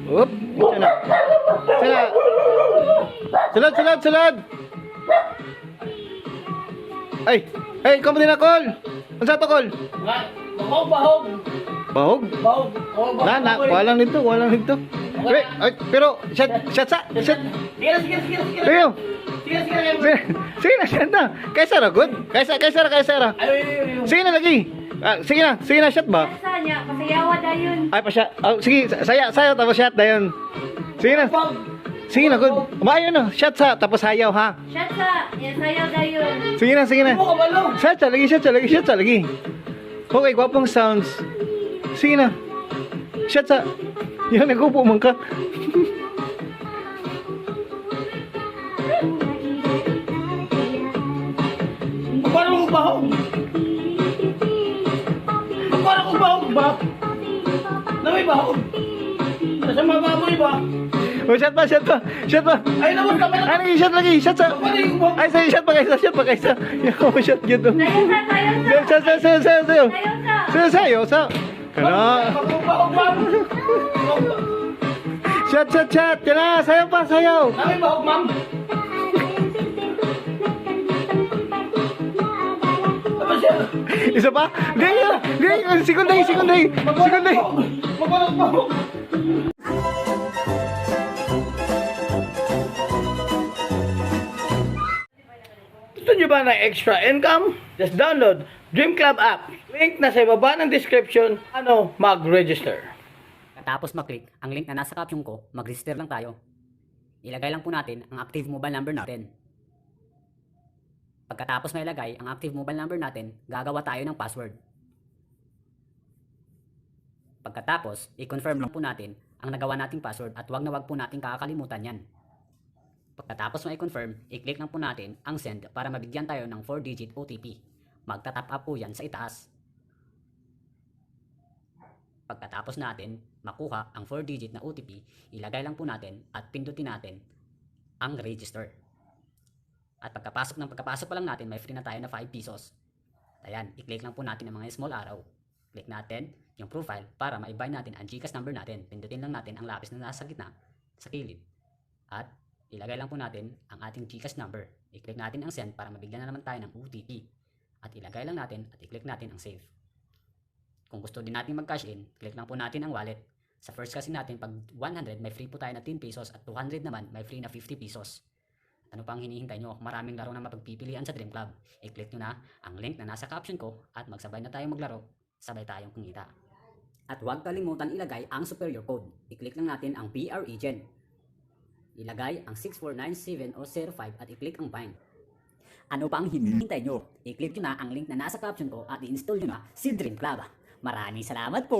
Up, sana. Sana. Sulod, sulod, sulod. Ay, ay, ikaw mo din na, Col. Ano sa to, Col? Bahog, bahog. Bahog? Bahog. Na, walang nito, walang nito. Wait, ay, pero, shot, shot sa, shot. Sige na, sige na, sige na, sige na. Sige, Sige na, sige na. sige na, shot na. Kaysa ra, good? Kaysa ra. Ayaw. Sige na lagi. Sige na, shot ba? Sa niya, pasayawa dayon. Ay, pa shot. Oh, sige, sayaw, tapos shot na yun. Sige na. Sige na, good. Umayon na, shot sa, tapos sayaw, ha? Shot sa, yan sayaw dayon. Sige na, sige na. Ano ka ba, no? Shot sa lagi. Okay, gwapong sounds. Sige na. Shot sa. Yan, nagupo man ka. Paano kung bahog? Paano kung bahog ba? Na may bahog? Nasa mga baboy ba? Oh, shot pa. Ay, naman kami na. Ano yung shot lagi? Shot sa. Paano yung bahog? Ay, sa'yo, shot pa kaysa. Yan, shot yun to. Sayaw sa. Sayo sa. Kana. Kung bahog ba? Shot. Kana, sayaw pa. Na may bahog, ma'am? Ano siya? Isa pa? Hindi, sekunday. Bahog. Gusto nyo ba ng extra income? Just download Dream Club app. Link na sa ibaba ng description. Mag-register. Tapos mag-click ang link na nasa caption ko, mag-register lang tayo. Ilagay lang po natin ang active mobile number natin. Pagkatapos na ilagay ang active mobile number natin, gagawa tayo ng password. Pagkatapos, i-confirm lang po natin ang nagawa nating password at wag na wag po natin kakalimutan yan. Pagkatapos na i-confirm, i-click lang po natin ang send para mabigyan tayo ng 4-digit OTP. Magta-tap up po yan sa itaas. Pagkatapos natin makuha ang 4-digit na OTP, ilagay lang po natin at pindutin natin ang register. At pagkapasok pa lang natin, may free na tayo na 5 pesos. Ayan, i-click lang po natin ang mga small arrow. Click natin yung profile para ma-buy natin ang GCash number natin. Pindutin lang natin ang lapis na nasa gitna, sa kilid. At ilagay lang po natin ang ating GCash number. I-click natin ang send para mabigyan na naman tayo ng OTP. At ilagay lang natin at i-click natin ang save. Kung gusto din natin mag-cash in, click lang po natin ang wallet. Sa first kasi natin, pag 100, may free po tayo na 10 pesos at 200 naman, may free na 50 pesos. Ano pang hinihintay nyo? Maraming laro na mapagpipilian sa Dream Club. I-click nyo na ang link na nasa caption ko at magsabay na tayong maglaro, sabay tayong kumita. At huwag kalimutan ilagay ang superior code. I-click lang natin ang PR Agent. Ilagay ang 6497005 at i-click ang bind. Ano pa ang hinihintay nyo? I-click nyo na ang link na nasa caption ko at i-install nyo na si Dream Club. Maraming salamat po!